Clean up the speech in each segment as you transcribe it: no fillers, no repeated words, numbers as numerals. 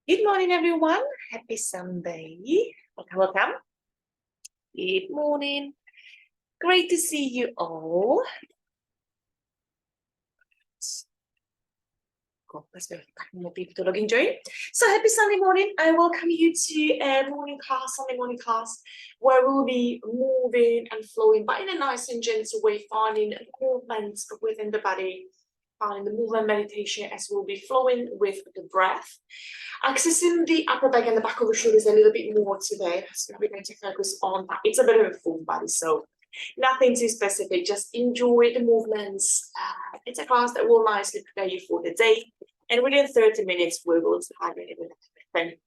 Good morning, everyone. Happy Sunday. Welcome. Good morning. Great to see you all. Cool. Let's wait for more people to log in, join. So happy Sunday morning. I welcome you to a morning class, Sunday morning class, where we'll be moving and flowing, but in a nice and gentle way, finding movement within the body, finding the movement meditation as we'll be flowing with the breath. Accessing the upper back and the back of the shoulders a little bit more today. So we're going to focus on that. It's a bit of a full body, so nothing too specific. Just enjoy the movements. It's a class that will nicely prepare you for the day. And within 30 minutes, we will dive in with everything.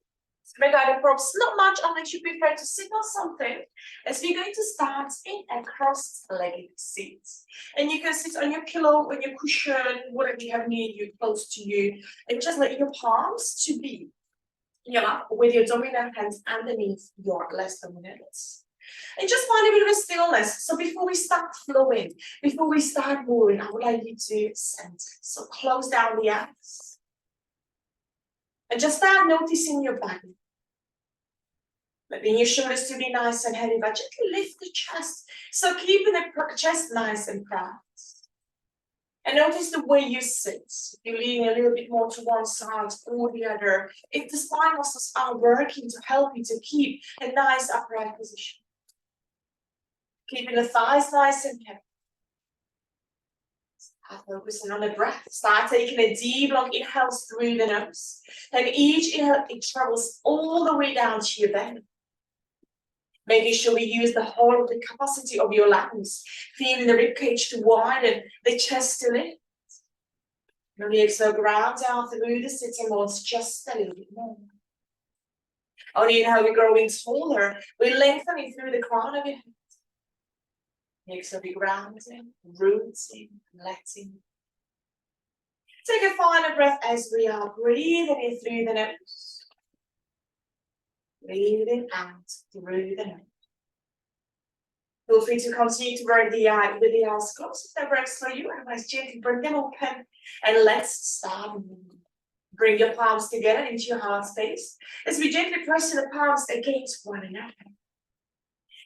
So my guided props, not much unless you prefer to sit on something, as we're going to start in a cross-legged seat. And you can sit on your pillow, on your cushion, whatever you have near you, close to you, and just let your palms to be in your lap with your dominant hands underneath your less dominant hands. And just find a bit of a stillness. So before we start flowing, before we start moving, I would like you to center. So close down the eyes. And just start noticing your body. Letting your shoulders to be nice and heavy, but gently lift the chest. So keeping the chest nice and proud. And notice the way you sit. You're leaning a little bit more to one side or the other. If the spine muscles are working to help you to keep a nice upright position. Keeping the thighs nice and heavy. Start focusing on the breath. Start taking a deep, long inhales through the nose. And each inhale, it travels all the way down to your belly. Making sure we use the whole of the capacity of your lungs, feeling the ribcage to widen, the chest to lift. And the exhale, ground down through the sitting bones just a little bit more. On the inhale, we're growing taller. We're lengthening through the crown of your head. The exhale, we're grounding, rooting, letting. Take a final breath as we are breathing in through the nose. Breathing out through the nose. Feel free to continue to work the eye with the eyes closed if that works for you. Otherwise, gently bring them open and let's start moving. Bring your palms together into your heart space as we gently press the palms against one another.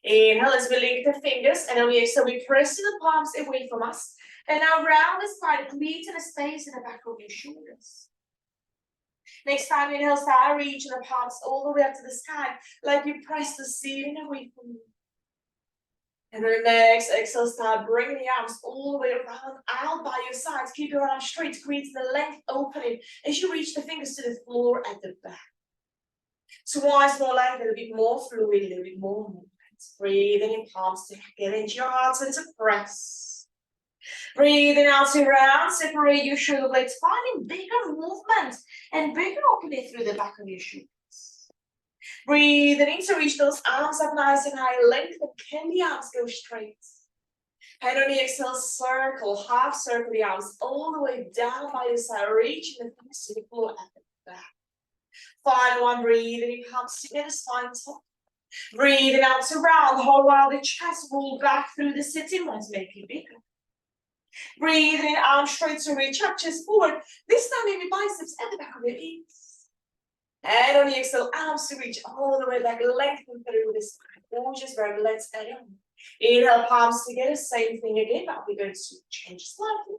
Inhale as we link the fingers, and then we exhale, we press the palms away from us. And now round the spine, creating a space in the back of your shoulders. Next time, inhale, start reaching the palms all the way up to the sky, like you press the ceiling away from you. And then next, exhale, start bringing the arms all the way around, out by your sides. Keep your arms straight, create the length opening as you reach the fingers to the floor at the back. Twice more length, a little bit more fluid, a little bit more movement. Breathing in, palms to get into your heart center, press. Breathing out to round, separate your shoulder blades, finding bigger movement and bigger opening through the back of your shoulders. Breathing in to reach those arms up nice and high, lengthen, can the arms go straight? And on the exhale, circle, half circle the arms all the way down by your side, reaching the fingers to the floor at the back. Final one, breathing in, palms together, spine top. Breathing out to round, hold while the chest roll back through the sitting bones, make it bigger. Breathing in, arms straight to reach up, chest forward. This time, maybe biceps at the back of your knees. And on the exhale, arms to reach all the way back, lengthen through the spine. Gorgeous verb, let's add on. Inhale, palms together, same thing again, but we're going to change slightly.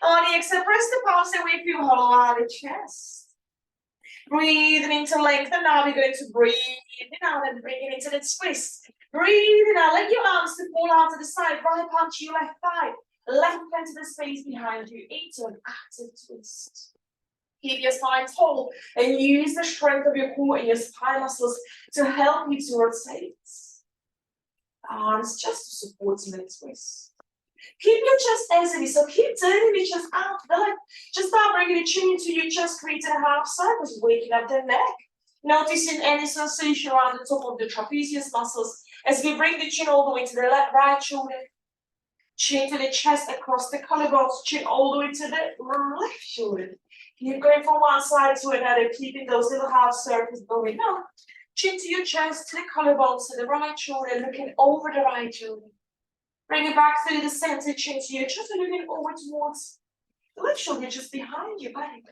On the exhale, press the palms away from you, hold out the chest. Breathing into length, and now we're going to breathe in out and bring it into the twist. Breathing out, let your arms to fall out to the side, right palm to your left thigh, left hand to the space behind you, into an active twist. Keep your spine tall and use the strength of your core and your spine muscles to help you to rotate. Arms just to support you in the twist. Keep your chest as it is, so keep turning your chest out to the left. Just start bringing the chin into your chest, creating a half circle, waking up the neck. Noticing any sensation around the top of the trapezius muscles as we bring the chin all the way to the left, right shoulder. Chin to the chest, across the collarbones, chin all the way to the left shoulder. Keep going from one side to another, keeping those little half circles going up. Chin to your chest, to the collarbones, to the right shoulder, looking over the right shoulder. Bring it back through the center, chin to your chest, and looking over towards the left shoulder, just behind your body.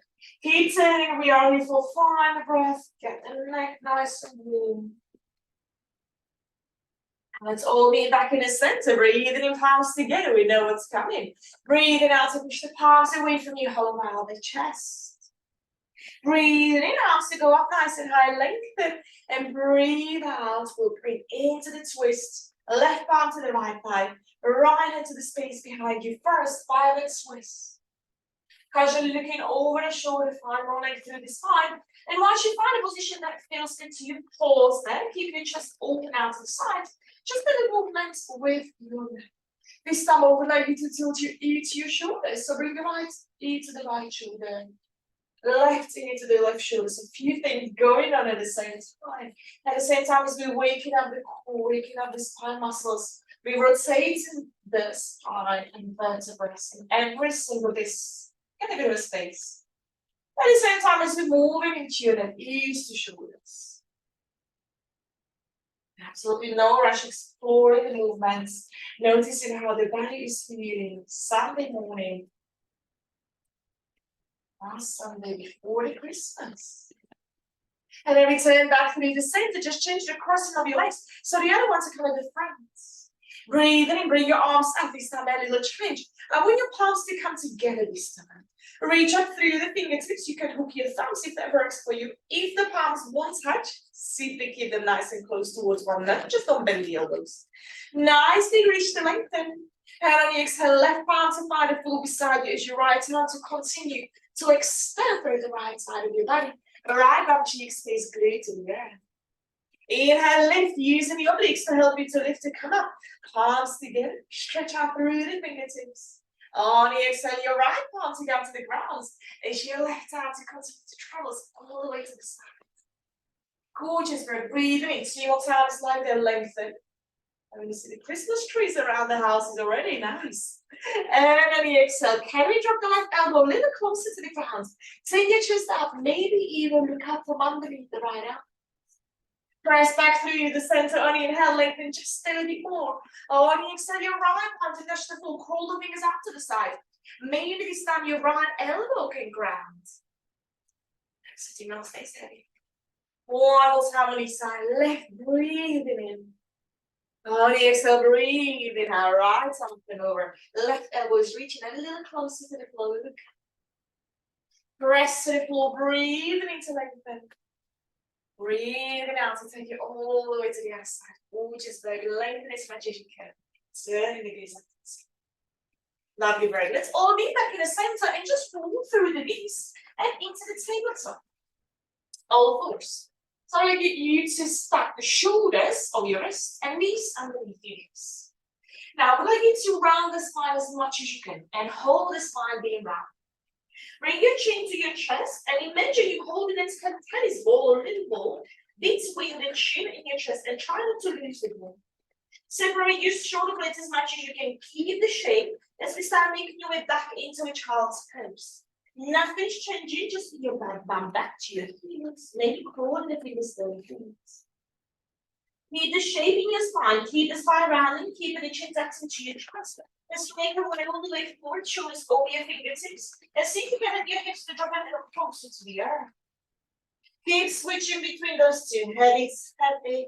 Keep turning. We are here for 5 breaths. Get the neck nice and warm. Let's all meet back in the center. Breathing in, palms together. We know what's coming. Breathing out to push the palms away from you. Hold out the chest. Breathe in, arms to go up nice and high, lengthen. And breathe out. We'll bring into the twist. Left palm to the right thigh. Right hand to the space behind you. First, violet twist. Casually looking over the shoulder, find more length through the spine. And once you find a position that feels good to you, pause there. Keep your chest open out to the side. Just a little movement with your neck. This time I would like you to tilt your ear to your shoulders. So bring the right ear to the right shoulder. Left ear to the left shoulder. So a few things going on at the same time. At the same time as we're waking up the core, waking up the spine muscles, we rotate the spine and vertebrae in every single this. Get a bit of a space. At the same time as we're moving into your neck, ears to shoulders. Absolutely no rush, exploring the movements, noticing how the body is feeling. Sunday morning, last Sunday before the Christmas. And then return back through the center, just change the crossing of your legs. So the other ones are kind of the front. Breathe in, bring your arms up this time, a little change. I want your palms to come together this time. Reach up through the fingertips. You can hook your thumbs if that works for you. If the palms won't touch, simply keep them nice and close towards one another. Just don't bend the elbows. Nicely reach the lengthen. And on the exhale, left palm to find the floor beside you as your right hand to continue to extend through the right side of your body. Right bum cheek stays glued to the earth. Inhale, lift, using the obliques to help you to lift and come up. Palms together, stretch out through the fingertips. On the exhale, your right palm to come to the ground as your left arm to continue to travel all the way to the side. Gorgeous breath. Breathing in 2 more times like that, lengthen. And when you see the Christmas trees around the house is already nice. And on the exhale, can we drop the left elbow a little closer to the ground? Take your chest up, maybe even look up from underneath the right arm. Press back through the center on the inhale, lengthen just a little bit more. On the exhale, your right arm to touch the floor, curl the fingers out to the side. Maybe this time your right elbow can ground. Sitting on stay steady. One more time on each side, left, breathing in. On the exhale, breathing out, right arm turn over. Left elbow is reaching a little closer to the floor. Press to the floor, breathing into lengthen. Breathing out to take it all the way to the other side. Gorgeous leg, lengthen as much as you can. Turning the gaze up to the side. Lovely breath. Let's all be back in the center and just roll through the knees and into the tabletop. All fours. So I get you to stack the shoulders of your wrists and knees underneath your hips. Now I would like you to round the spine as much as you can and hold the spine being round. Bring your chin to your chest and imagine you holding it like a tennis ball or a little ball between the chin and your chest and try not to lose the ball. Separate your shoulder blades as much as you can. Keep the shape as we start making your way back into a child's pose. Nothing's changing, just your back bum back to your heels. Maybe crawling the fingers down your feet. Keep the shape in your spine. Keep the spine rounding. Keep the chin tucked into your chest. Just make your way all the way forward. Shoulders over your fingertips. And see if you can have your hips to drop a little closer to the earth. Keep switching between those two. Head is heavy.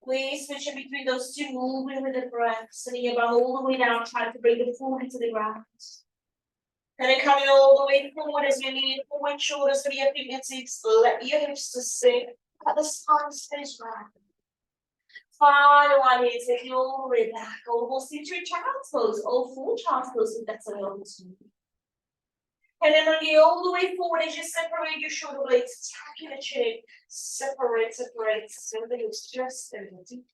We switching between those two, moving with the breath. Sending your bum all the way down. Trying to bring the forehead to the ground. And then coming all the way forward as we lean forward, shoulders for your fingertips. Let your hips to sink. Let the spine stays round. Final one here, take you all the way back, almost into a child's pose, all 4 child's poses if that's available to you. And then bring you all the way forward as you separate your shoulder blades, tuck in the chin, separate, so the hips just a little deep.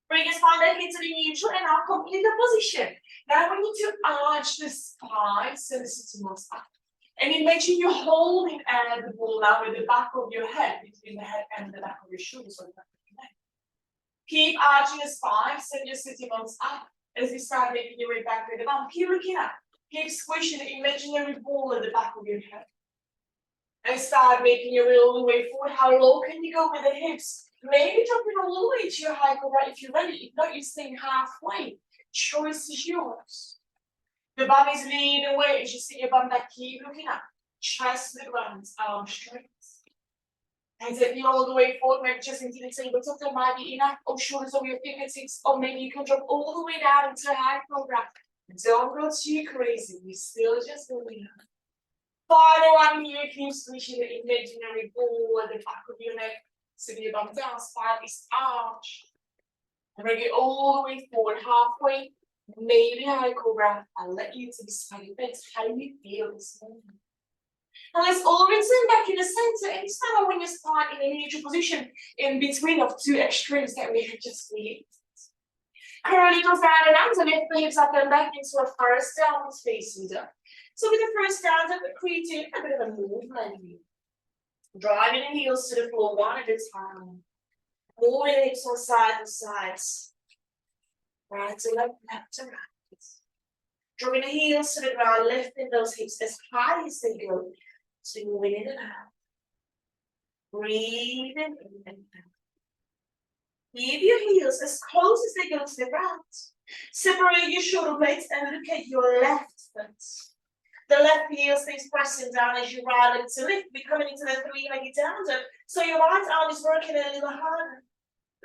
Bring your spine back into the neutral and now complete the position. Now we need to arch the spine so the sitting bones up. And imagine you're holding the ball now with the back of your head, between the head and the back of your shoulders or the back of your neck. Keep arching the spine, send your sitting bones up as you start making your way back with the bum. Keep looking up. Keep squishing the imaginary ball at the back of your head. And start making your way all the way forward. How low can you go with the hips? Maybe dropping all the way to your high core right if you're ready. If not, you're staying halfway. Choice is yours. The bum is leading away as you sit your bum back. Keep looking up. chest to the ground, arms straight. And take it all the way forward, maybe just into the tabletop. There might be enough or shoulders over your fingertips, or maybe you can drop all the way down into a high cobra. Don't go too crazy. We're still just going up. Final one here, keep squishing the imaginary ball at the back of your neck. So your bum down, spine is arch. And bring it all the way forward, halfway. Maybe high cobra. I'll let you to the side bends. How do you feel this morning? And let's all return back in the center. And this time I want you to start in a neutral position in between of two extremes that we have just created. Curl your toes down and under, lift the hips up and back into a first downward facing dog. So with the first down dog, we're creating a bit of a movement here. Driving the heels to the floor one at a time. Moving the hips from side to sides. Right to left, left to right. Drawing the heels to the ground, lifting those hips as high as they go. So moving in and out. Breathing in and out. Keep your heels as close as they go to the ground. Separate your shoulder blades and look at your left foot. The left heel stays pressing down as you ride it to lift. We're coming into the three-legged down dog. So your right arm is working a little harder.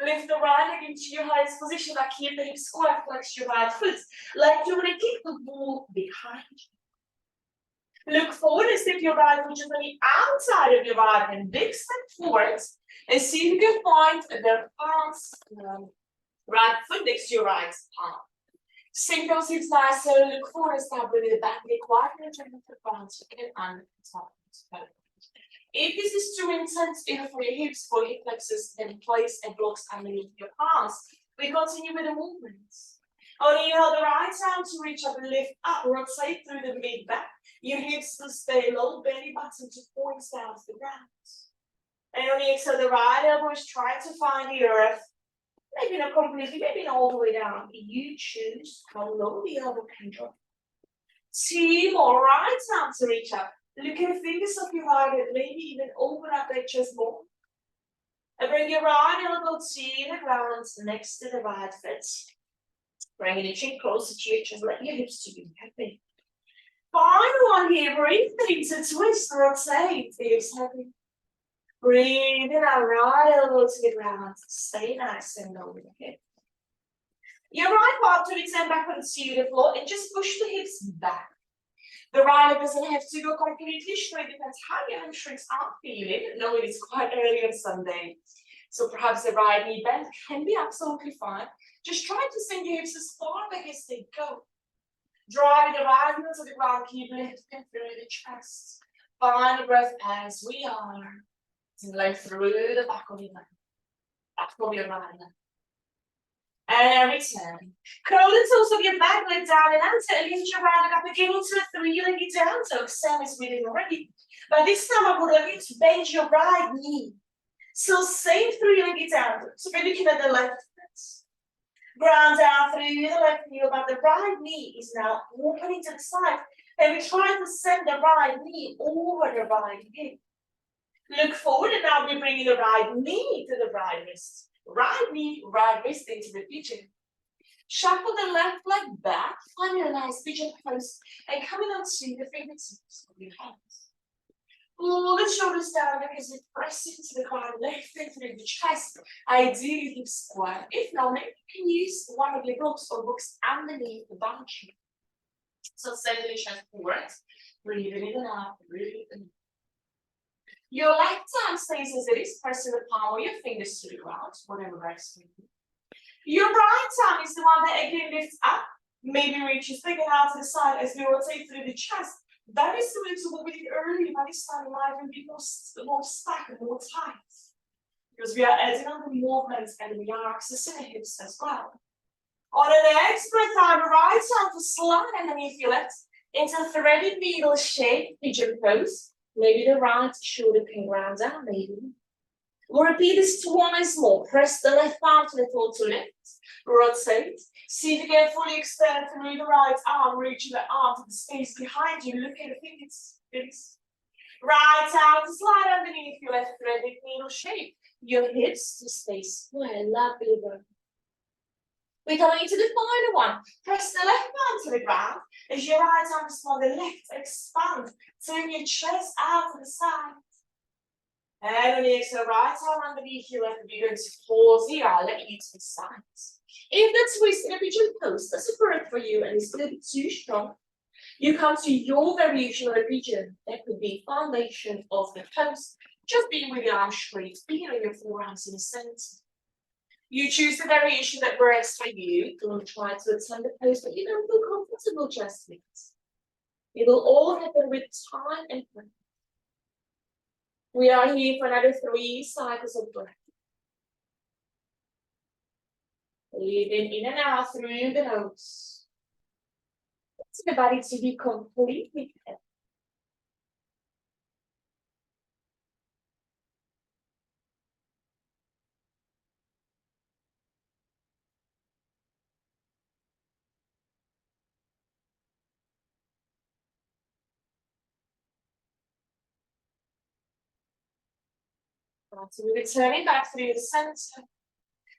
Lift the right leg into your highest position. Like keep the hips square, flex your right foot. Like you're going to kick the ball behind you. Look forward and stick your right foot just on the outside of your right hand. Big step forwards. And see if you can find the palms. Right foot next to your right palm. Sink those hips nice. So look forward and start bringing the back leg wide and turn the bounce again and top. If this is too intense, either for your hips or hip flexors, then place and blocks underneath your palms. We continue with the movements. On the inhale, the right arm to reach up and lift up, rotate through the mid back. Your hips will stay low, belly button to points down to the ground. And on the exhale, the right elbow is trying to find the earth. Maybe not completely, maybe not all the way down. You choose how low the elbow can drop. Two more, right arm to reach up. Look at the fingers of your right hand, maybe even open up that chest more. And bring your right elbow to the ground next to the right foot. Bringing the chin closer to your chest, let your hips to be happy. Final one here, breathe into twist, rotate, hips heavy. Breathe in our right elbow to the ground. Stay nice and low with the hip. Your right part to return back onto the floor and just push the hips back. The right leg doesn't have to go completely straight. Depends how your hamstrings are feeling. No, it is quite early on Sunday. So perhaps the right knee bend can be absolutely fine. Just try to send your hips as far back as they go. Driving the right heel to the ground, keep lifting through the chest. Find a breath as we are. Like through the back of your neck. Back of your right leg. And return. Curl the toes of your back leg down and enter. Lift your right leg up again into a three-legged down dog. Same as we did already. But this time I would like you to bend your right knee. So same three-legged down dog. So we're looking at the left foot. Ground down through the left heel, but the right knee is now opening to the side. And we're trying to send the right knee over the right hip. Look forward and now we're bringing the right knee to the right wrist. Right knee, right wrist into the pigeon. Shuffle the left leg back, find a nice pigeon pose, and coming on to the fingertips of your hands. Pull the shoulders down because you press into the ground, lifting through the chest. Ideally, hips square. If not, maybe you can use one of your blocks or books underneath the boundary. So send the chest forward, breathing in and out, breathing in. Your left arm stays as it is, pressing the palm of your fingers to the ground, whatever works for you. Your right arm is the one that again lifts up, maybe reaches bigger out to the side as we rotate through the chest. Very similar to what we did earlier, but this time it might even be more stacked and more tight. Because we are adding on the movements and we are accessing the hips as well. On the next breath out, the right arm to slide underneath your legs into a threaded needle shape, pigeon pose. Maybe the right shoulder can ground down, maybe. We'll repeat this twice more. Press the left arm to the floor to lift. Rotate. See if you can fully extend through the right arm, reaching the arm to the space behind you. Look at the fingers. Right arm to slide underneath your left threaded needle shape. Your hips to stay square, lovely. We're going into the final one. Press the left arm to the ground as your right arm is on the left. Expand. Turn your chest out to the side. And on the exhale, right arm underneath your left, you're going to pause here. I'll let you to the sides. If the twist in a pigeon pose doesn't work for you and it's a little bit too strong, you come to your variation of a pigeon. That could be foundation of the pose, just being with your arms straight, being on your forearms in the center. You choose the variation that works for you. Don't try to attend the pose that you don't feel comfortable just with. It will all happen with time and practice. We are here for another 3 cycles of breath. Breathing in and out through the nose. It's the body to be completely heavy. So we're returning back through the center.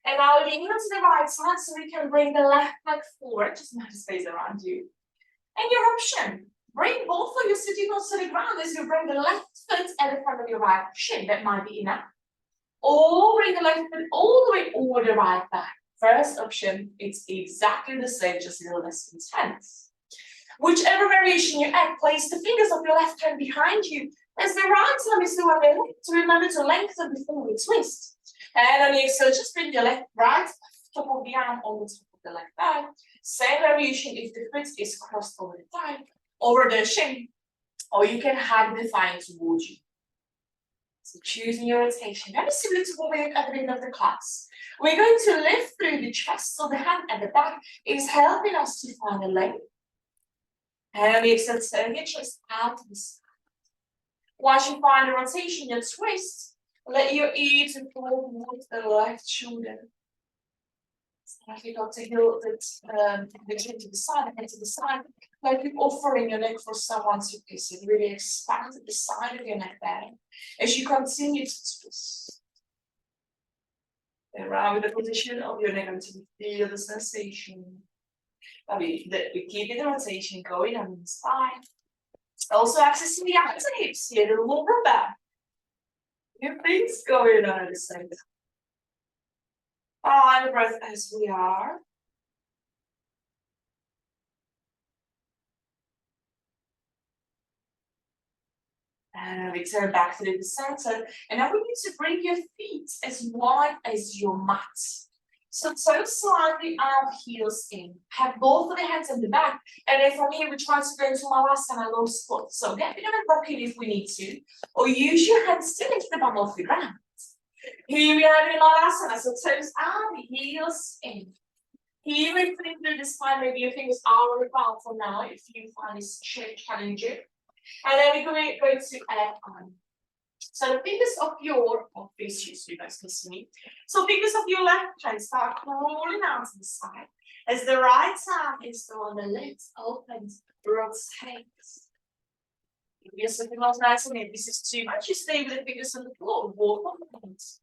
And now lean onto the right side so we can bring the left leg forward, just nice space around you. And your option, bring both of your sitting bones to the ground as you bring the left foot at the front of your right shin. That might be enough. Or bring the left foot all the way over the right back. First option, it's exactly the same, just a little less intense. Whichever variation you add, place the fingers of your left hand behind you as the right arm is the one they lift. Remember to lengthen before we twist. And on the exhale, just bring your left right top of the arm on the top of the left thigh. Same variation if the foot is crossed over the thigh, over the shin, or you can hug the thigh towards you. So choosing your rotation, very similar to what we did at the beginning of the class. We're going to lift through the chest, so the hand at the back is helping us to find a length. And we exhale, turn your chest out to the side. Once you find the rotation, you twist. Let your ear to fall towards the left shoulder. Like you got to heel the chin to the side, the head to the side, like you're offering your neck for someone to kiss. It really expands the side of your neck there as you continue to twist. Around with the position of your neck until you feel the sensation. We keep the rotation going on the side. Also accessing the arms and hips here, the lower back. Your things going on at the same time. Final breath as we are. And return back to the center. And now we need to bring your feet as wide as your mat. So slightly arm heels in. Have both of the hands in the back. And then from here, we try to go into Malasana low squat. So get a bit of a rocking if we need to. Or use your hands to lift the bum off the ground. Here we are in Malasana. So toes arm, heels in. Here we're putting through the spine. Maybe your fingers are on the ground for now if you find this shape challenging. And then we're going to add on. So the fingers of your, face you so you guys can see me. So fingers of your left hand start crawling out to the side. As the right arm is on the left, opens, rotates. If you're sitting not nice and if this is too much, you stay with the fingers on the floor, walk on the hands.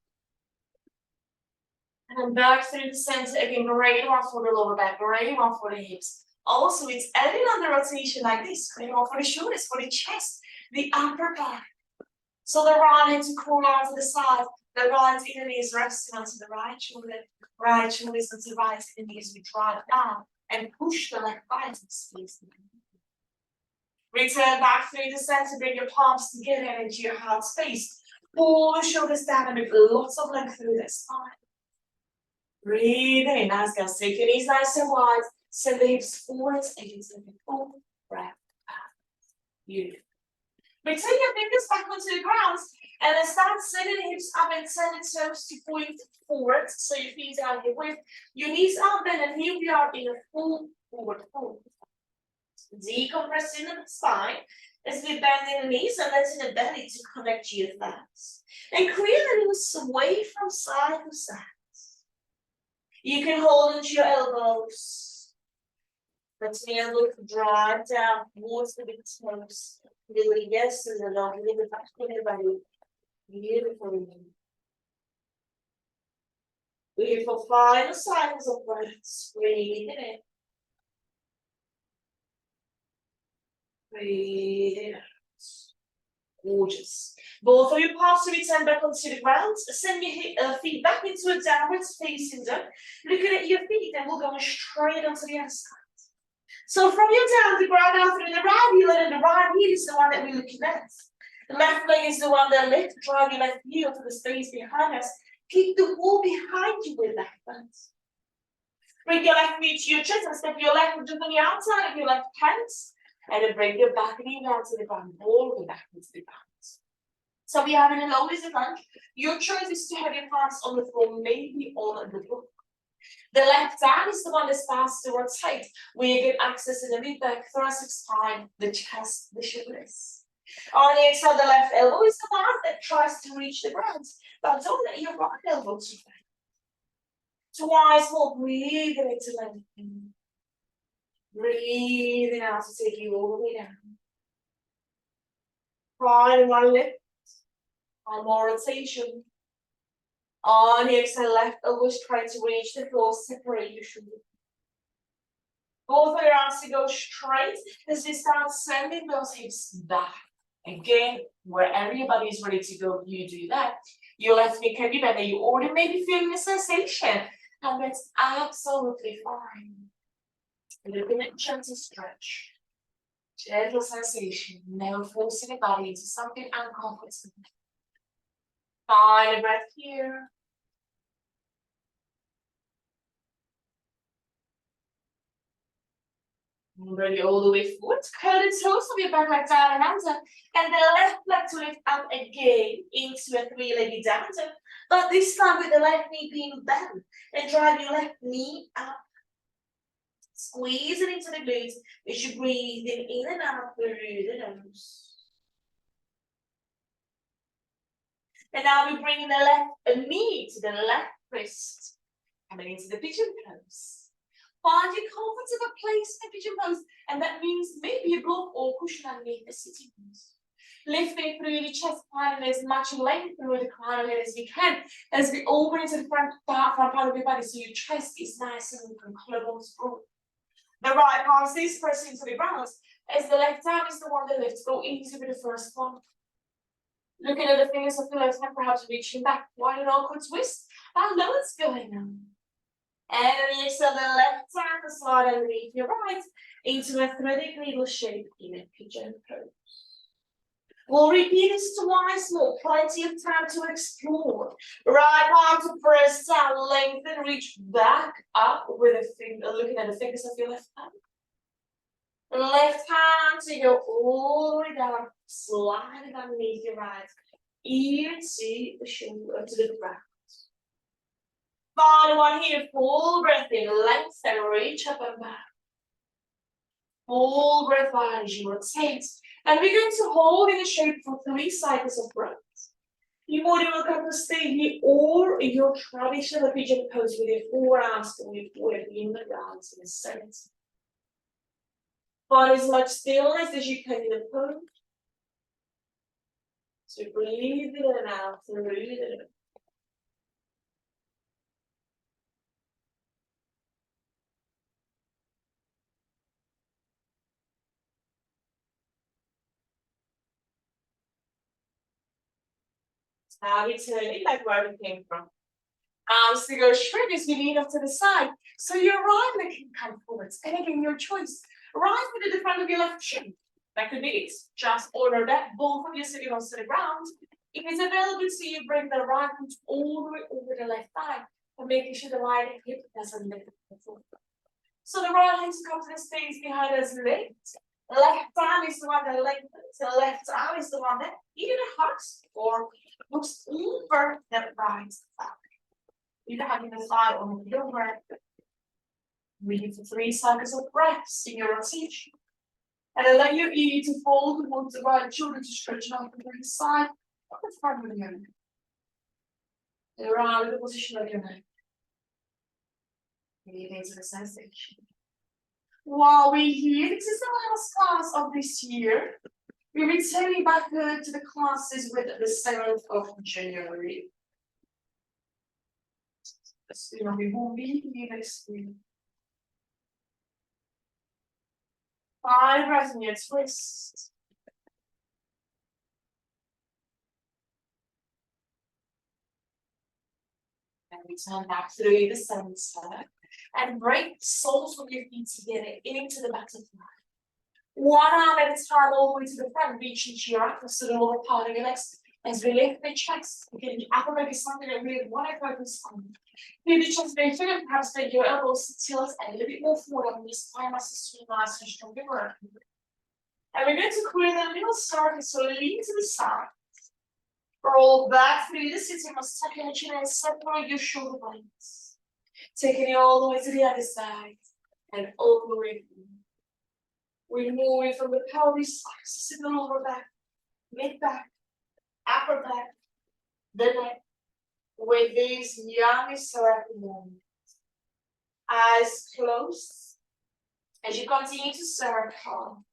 And back through the center again, great one for the lower back, great one for the hips. Also, it's adding on the rotation like this, great one for the shoulders, for the chest, the upper back. So the right hand to crawl out to the side, the right inner knee is resting onto the right shoulder is onto the right inner knee as we drive down and push the left thigh to the space. Return back through the center, bring your palms together into your heart space. Pull the shoulders down and move lots of length through the spine. Breathe in, nice girls. Take your knees nice and wide. Send the hips forward, edges of the full breath out. Beautiful. Return your fingers back onto the ground and then start sending the hips up and send the toes to point forward. So your feet are here with your knees up bent, and here we are in a full forward fold. Decompressing the spine as we bend the knees and letting the belly to connect to your thighs. And create a little sway from side to side. You can hold into your elbows. Let the elbows drive down towards the big toes. Little yes and a long little back to the body. Beautiful. Beautiful. Final cycles of breaths. Breathing in. Breathing out. Gorgeous. Both of your palms to return back onto the ground. Send your feet back into a downward facing dog. Looking at your feet, and we'll go straight onto the other side. So from your down, the ground out through the right heel, and the right heel is the one that we're looking at. The left leg is the one that lifts, drive your left heel to the space behind us. Keep the wall behind you with that foot. Bring your left knee to your chest and step your left foot on the outside of your left hand. And then bring your back knee down to the ground, all the way back into the ground. So we have in a low lizard lunge. Your choice is to have your hands on the floor, maybe on the book. The left arm is the one that starts to rotate, where you get access in the mid-back, thoracic spine, the chest, the shoulders. On the exhale, the left elbow is the one that tries to reach the ground, but don't let your right elbow to bend. Twice more, breathing into lengthening. Breathing out to take you all the way down. Right, one lift. One more rotation. On the exhale, left elbow is trying to reach the floor, separate your shoulders. Both of your arms to go straight as you start sending those hips back. Again, wherever your body is ready to go, you do that. Your left knee can be bent. You already may be feeling the sensation, and that's absolutely fine. A little bit gentle stretch. Gentle sensation, never forcing the body into something uncomfortable. Find a breath here. Bring it all the way forward. Curl the toes of your back leg down and under. And the left leg to lift up again into a three-legged down dog. But this time with the left knee being bent. And drive your left knee up. Squeeze it into the glutes as you're breathing in and out through the nose. And now we're bringing the left knee to the left wrist. Coming into the pigeon pose. Find your comfortable place in the pigeon pose. And that means maybe a block or cushion underneath the sitting pose. Lifting through the chest, finding as much length through the crown of it as we can. As we open into the front part of your body so your chest is nice and open, collarbones broad. The right palm stays pressing into the ground as the left arm is the one that lifts. Go easy with the first one. Looking at the fingers of the left hand, perhaps reaching back. Wide and awkward twist. And now it's going on. And then exhale the left hand to slide underneath your right into a threaded needle shape in a pigeon pose. We'll repeat this twice more. Plenty of time to explore. Right arm to press down, lengthen, reach back up with a finger, looking at the fingers of your left hand. Left hand to go all the way down, slide it underneath your right ear to the shoulder, to the ground. Final one here, full breath in, lengthen, reach up and back. Full breath out as you rotate. And we're going to hold in the shape for 3 cycles of breath. You're more than welcome to stay here or your traditional pigeon pose with your forearms going forward in the ground in the center. Find as much stillness as you can in the pose. So breathe in and out, breathe in and out. Now returning back where we came from. Arms to go straight as we lean off to the side. So your right leg can come forwards. And again, your choice. Right foot at the front of your left shin. That could be it. Just order that. Both of you sitting on the ground. If it's available to you, bring the right foot all the way over the left thigh. And making sure the right hip doesn't lift the floor. So the right hand comes to the space behind us lift. Left arm is the one that lengthens. The left arm is the one that either hugs or looks over the right thigh. Either having the thigh on the over. Breathe for 3 cycles of breaths in your rotation. And allow your ear to fold towards the right shoulder to stretch out to the side of the front of your neck. And around the position of your neck. Breathe into the sensation. While we're here, this is the last class of this year. We're returning back to the classes with the 7th of January. Respira vivi, respira. 5 breaths in your twist. And return back through the center. And break the soles of your feet together into the butterfly. One arm at a time all the way to the front, reaching to your ankles to the lower part of your legs. As we lift the chest, again, the upper leg is something that we want to focus on. Feel the chest very full, perhaps bend your elbows tilt a little bit more forward on these spine muscles to nice and strong. And we're going to create a little circle, so lean to the side. Roll back through the sitting, tuck your chin and separate your shoulder blades. Taking it all the way to the other side and all the way through. We're moving from the pelvis axis to the lower back, mid back, upper back, the neck, with these yummy circle movements. Eyes closed as you continue to circle,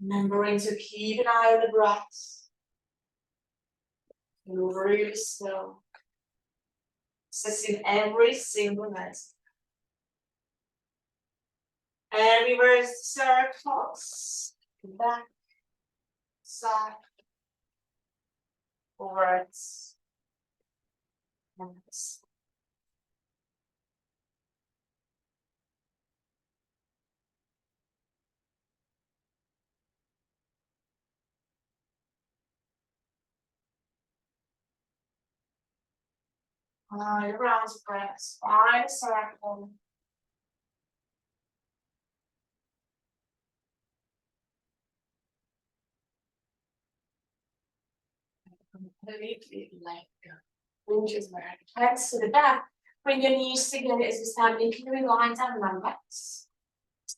remembering to keep an eye on the breath. Move really slow, assessing every single breath. And reverse circles, back, side, forwards, and this. Around the breath, find a circle. Completely let go. Hinges back. Hands to the back. Bring your knees together as you stand in canoe line down long backs.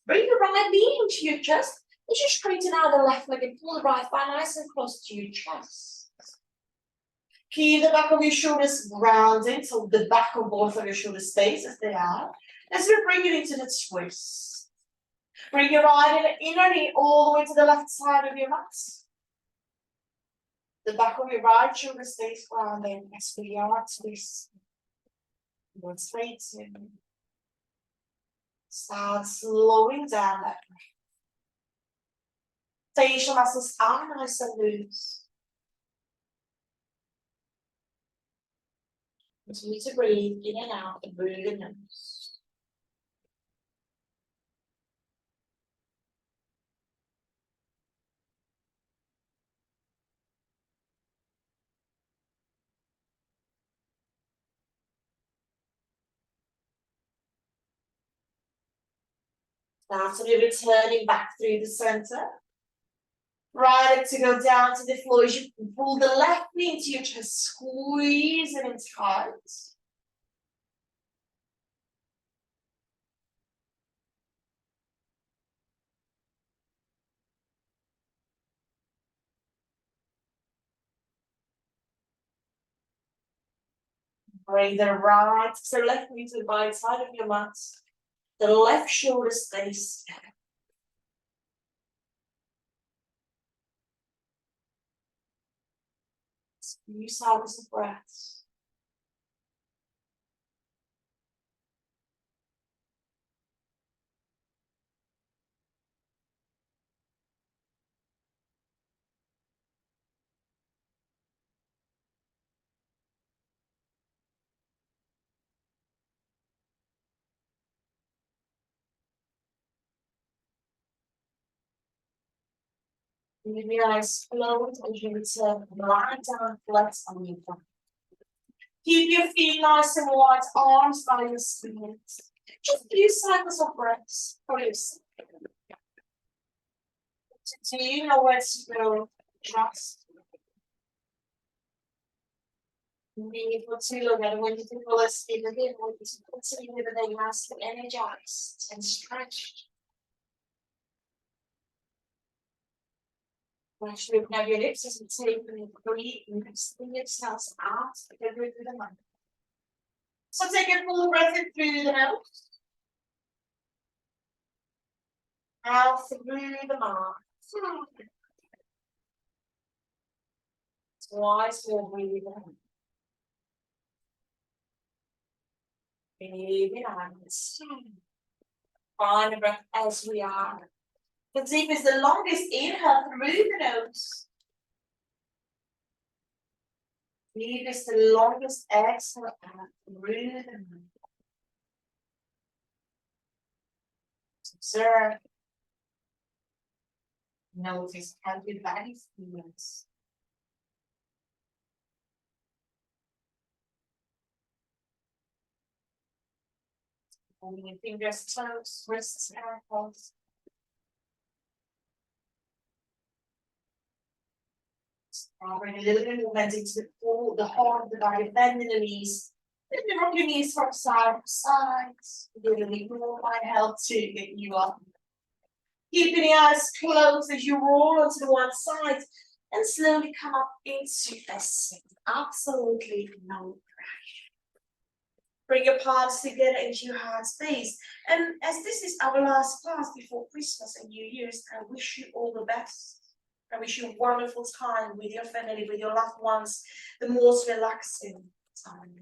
Bring your right knee into your chest. As you straighten out the left leg and pull the right thigh nice and close to your chest. Keep the back of your shoulders grounded, so the back of both of your shoulders stays as they are. As we bring it into the twist. Bring your right and inner knee all the way to the left side of your mat. The back of your right shoulder stays grounded as we are twisting. Go straight in. Start slowing down that breath. Facial muscles are nice and loose. Continue to breathe in and out and breathe the nose. Now to be returning back through the center. Right leg to go down to the floor as you pull the left knee into your chest, squeeze it in tight. Bring the right, so left knee to the right side of your mat. The left shoulder stays down. Few cycles of breaths. Keep your eyes closed as you return right down flat on your back. Keep your feet nice and wide, arms by your sides. Just a few cycles of breaths for yourself. Do you know where to go? Trust. Maybe for too long, and when you do all this, again, when you continue the day, nice and energized and stretched. Actually, open up your lips as you take and breathe and extend yourselves out together through the mouth. So take a full breath in through the nose. Out through the mouth. Twice we'll breathe in. Breathe it out. Find a breath as we are. The deep is the longest inhale through the nose. Deep is the longest exhale out through the nose. Observe. Notice how your body feels. Holding your fingers, toes, wrists, ankles. Bring a little bit of movement into the whole of the body, bending the knees. Then you rock your knees from side to side. Give a little might help to get you up. Keeping the eyes closed as you roll onto the one side and slowly come up into a sit. Absolutely no pressure. Bring your palms together into your heart space. And as this is our last class before Christmas and New Year's, I wish you all the best. I wish you a wonderful time with your family, with your loved ones, the most relaxing time.